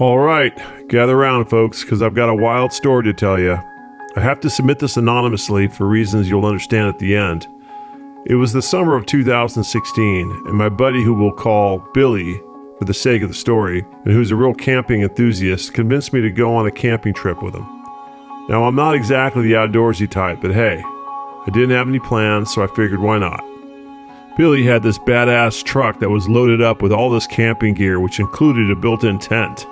All right, gather around, folks, because I've got a wild story to tell you. I have to submit this anonymously for reasons you'll understand at the end. It was the summer of 2016, and my buddy, who we'll call Billy for the sake of the story, and who's a real camping enthusiast, convinced me to go on a camping trip with him. Now, I'm not exactly the outdoorsy type, but hey, I didn't have any plans, so I figured why not. Billy had this badass truck that was loaded up with all this camping gear, which included a built-in tent.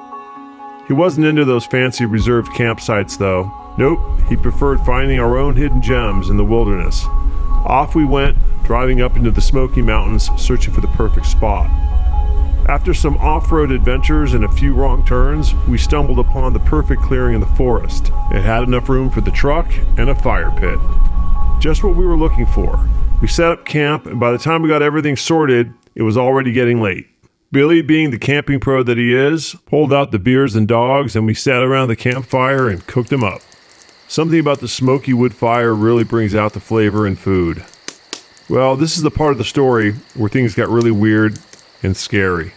He wasn't into those fancy reserved campsites though. Nope, he preferred finding our own hidden gems in the wilderness. Off we went, driving up into the Smoky Mountains, searching for the perfect spot. After some off-road adventures and a few wrong turns, we stumbled upon the perfect clearing in the forest. It had enough room for the truck and a fire pit. Just what we were looking for. We set up camp, and by the time we got everything sorted, it was already getting late. Billy, being the camping pro that he is, pulled out the beers and dogs, and we sat around the campfire and cooked them up. Something about the smoky wood fire really brings out the flavor in food. Well, this is the part of the story where things got really weird and scary.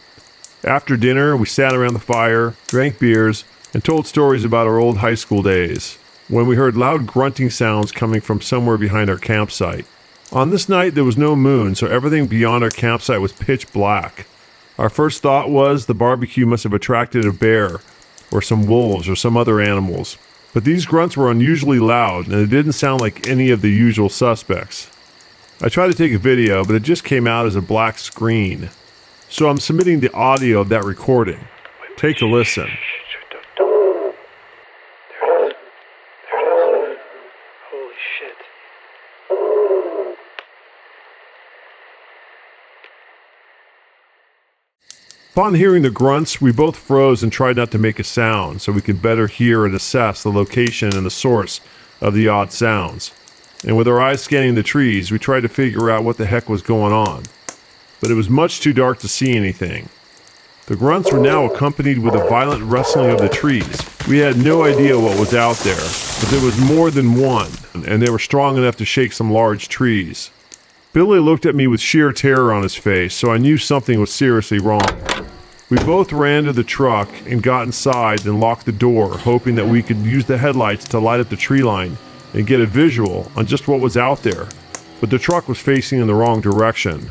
After dinner, we sat around the fire, drank beers, and told stories about our old high school days, when we heard loud grunting sounds coming from somewhere behind our campsite. On this night, there was no moon, so everything beyond our campsite was pitch black. Our first thought was the barbecue must have attracted a bear, or some wolves, or some other animals. But these grunts were unusually loud, and it didn't sound like any of the usual suspects. I tried to take a video, but it just came out as a black screen. So I'm submitting the audio of that recording. Take a listen. Holy shit. Upon hearing the grunts, we both froze and tried not to make a sound so we could better hear and assess the location and the source of the odd sounds. And with our eyes scanning the trees, we tried to figure out what the heck was going on. But it was much too dark to see anything. The grunts were now accompanied with a violent rustling of the trees. We had no idea what was out there, but there was more than one, and they were strong enough to shake some large trees. Billy looked at me with sheer terror on his face, so I knew something was seriously wrong. We both ran to the truck and got inside and locked the door, hoping that we could use the headlights to light up the tree line and get a visual on just what was out there. But the truck was facing in the wrong direction.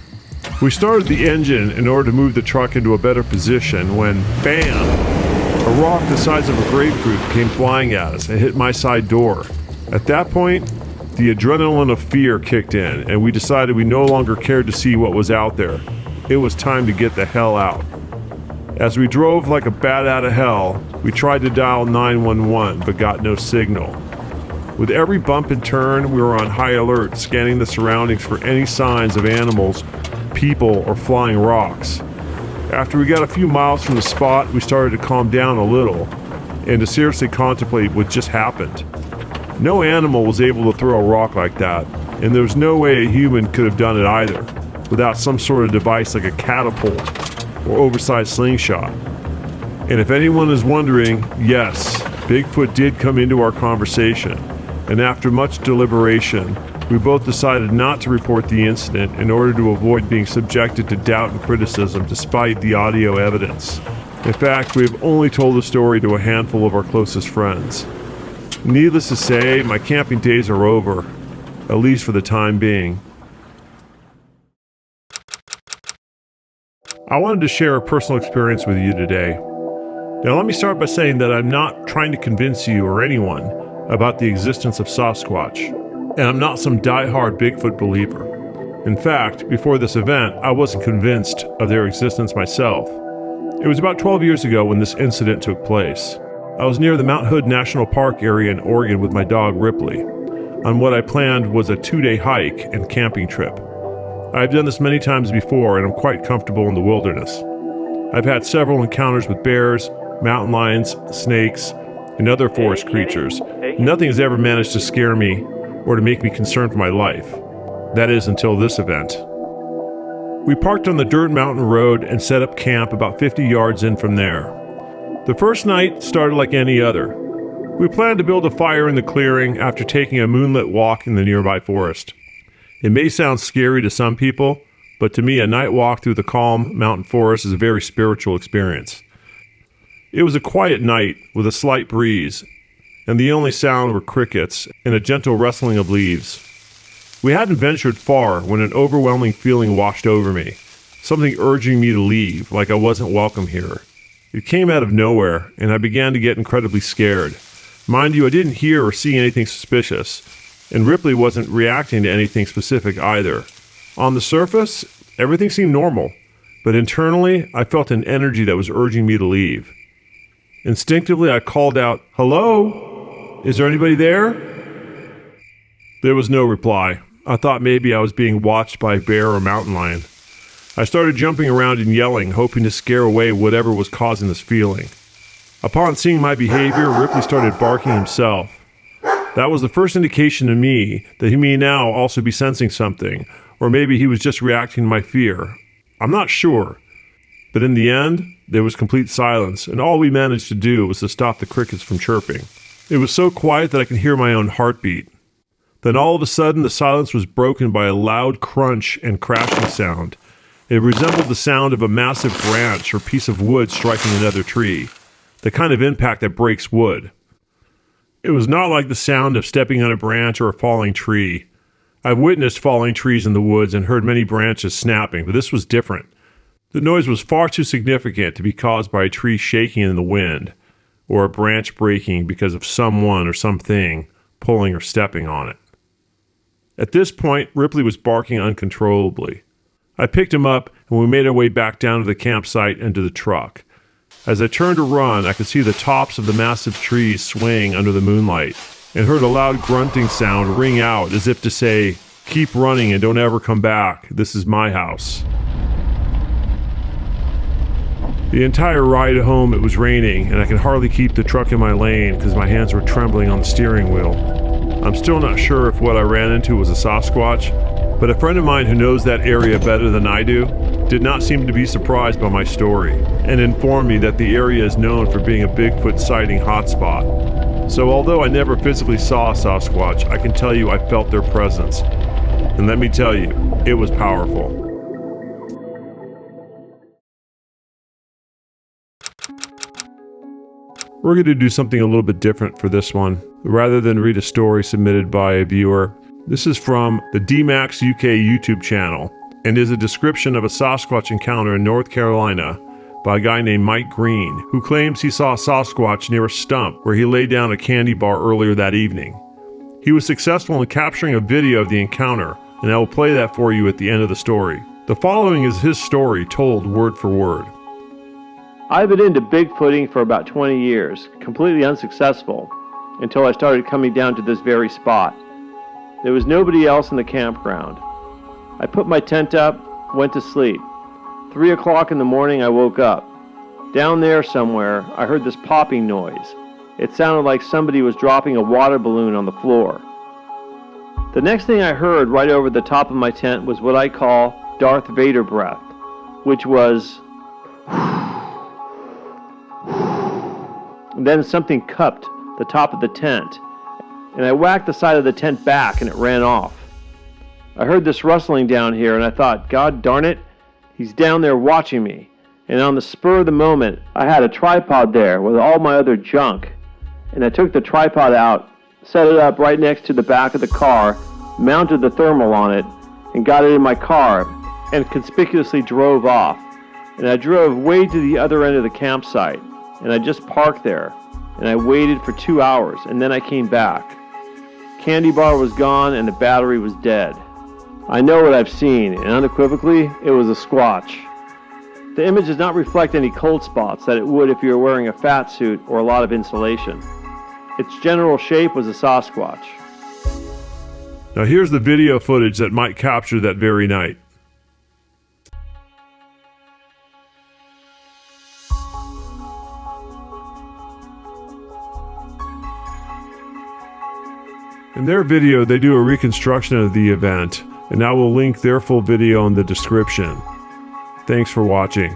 We started the engine in order to move the truck into a better position when, bam! A rock the size of a grapefruit came flying at us and hit my side door. At that point, the adrenaline of fear kicked in, and we decided we no longer cared to see what was out there. It was time to get the hell out. As we drove like a bat out of hell, we tried to dial 911 but got no signal. With every bump and turn, we were on high alert, scanning the surroundings for any signs of animals, people, or flying rocks. After we got a few miles from the spot, we started to calm down a little and to seriously contemplate what just happened. No animal was able to throw a rock like that, and there was no way a human could have done it either, without some sort of device like a catapult or oversized slingshot. And if anyone is wondering, yes, Bigfoot did come into our conversation, and after much deliberation, we both decided not to report the incident in order to avoid being subjected to doubt and criticism despite the audio evidence. In fact, we have only told the story to a handful of our closest friends. Needless to say, my camping days are over, at least for the time being. I wanted to share a personal experience with you today. Now let me start by saying that I'm not trying to convince you or anyone about the existence of Sasquatch, and I'm not some die-hard Bigfoot believer. In fact, before this event, I wasn't convinced of their existence myself. It was about 12 years ago when this incident took place. I was near the Mount Hood National Park area in Oregon with my dog Ripley, on what I planned was a 2-day hike and camping trip. I've done this many times before and I'm quite comfortable in the wilderness. I've had several encounters with bears, mountain lions, snakes, and other forest creatures. Nothing has ever managed to scare me or to make me concerned for my life. That is, until this event. We parked on the dirt mountain road and set up camp about 50 yards in from there. The first night started like any other. We planned to build a fire in the clearing after taking a moonlit walk in the nearby forest. It may sound scary to some people, but to me a night walk through the calm mountain forest is a very spiritual experience. It was a quiet night with a slight breeze, and the only sound were crickets and a gentle rustling of leaves. We hadn't ventured far when an overwhelming feeling washed over me, something urging me to leave, like I wasn't welcome here. It came out of nowhere, and I began to get incredibly scared. Mind you, I didn't hear or see anything suspicious, and Ripley wasn't reacting to anything specific either. On the surface, everything seemed normal, but internally, I felt an energy that was urging me to leave. Instinctively, I called out, "Hello? Is there anybody there?" There was no reply. I thought maybe I was being watched by a bear or mountain lion. I started jumping around and yelling, hoping to scare away whatever was causing this feeling. Upon seeing my behavior, Ripley started barking himself. That was the first indication to me that he may now also be sensing something, or maybe he was just reacting to my fear. I'm not sure. But in the end, there was complete silence, and all we managed to do was to stop the crickets from chirping. It was so quiet that I could hear my own heartbeat. Then all of a sudden, the silence was broken by a loud crunch and crashing sound. It resembled the sound of a massive branch or piece of wood striking another tree, the kind of impact that breaks wood. It was not like the sound of stepping on a branch or a falling tree. I've witnessed falling trees in the woods and heard many branches snapping, but this was different. The noise was far too significant to be caused by a tree shaking in the wind, or a branch breaking because of someone or something pulling or stepping on it. At this point, Ripley was barking uncontrollably. I picked him up, and we made our way back down to the campsite and to the truck. As I turned to run, I could see the tops of the massive trees swaying under the moonlight, and heard a loud grunting sound ring out as if to say, "Keep running and don't ever come back. This is my house." The entire ride home it was raining, and I could hardly keep the truck in my lane because my hands were trembling on the steering wheel. I'm still not sure if what I ran into was a Sasquatch, but a friend of mine who knows that area better than I do did not seem to be surprised by my story, and informed me that the area is known for being a Bigfoot sighting hotspot. So although I never physically saw a Sasquatch, I can tell you I felt their presence. And let me tell you, it was powerful. We're going to do something a little bit different for this one. Rather than read a story submitted by a viewer, this is from the DMAX UK YouTube channel and is a description of a Sasquatch encounter in North Carolina by a guy named Mike Green, who claims he saw a Sasquatch near a stump where he laid down a candy bar earlier that evening. He was successful in capturing a video of the encounter, and I will play that for you at the end of the story. The following is his story told word for word. I've been into Bigfooting for about 20 years, completely unsuccessful, until I started coming down to this very spot. There was nobody else in the campground. I put my tent up, went to sleep. 3 o'clock in the morning I woke up. Down there somewhere, I heard this popping noise. It sounded like somebody was dropping a water balloon on the floor. The next thing I heard right over the top of my tent was what I call Darth Vader breath, which was... And then something cupped the top of the tent, and I whacked the side of the tent back and it ran off. I heard this rustling down here and I thought, God darn it, he's down there watching me. And on the spur of the moment, I had a tripod there with all my other junk, and I took the tripod out, set it up right next to the back of the car, mounted the thermal on it, and got it in my car, and conspicuously drove off. And I drove way to the other end of the campsite. And I just parked there, and I waited for 2 hours, and then I came back. Candy bar was gone, and the battery was dead. I know what I've seen, and unequivocally, it was a squatch. The image does not reflect any cold spots that it would if you were wearing a fat suit or a lot of insulation. Its general shape was a Sasquatch. Now here's the video footage that Mike captured that very night. In their video, they do a reconstruction of the event, and I will link their full video in the description. Thanks for watching.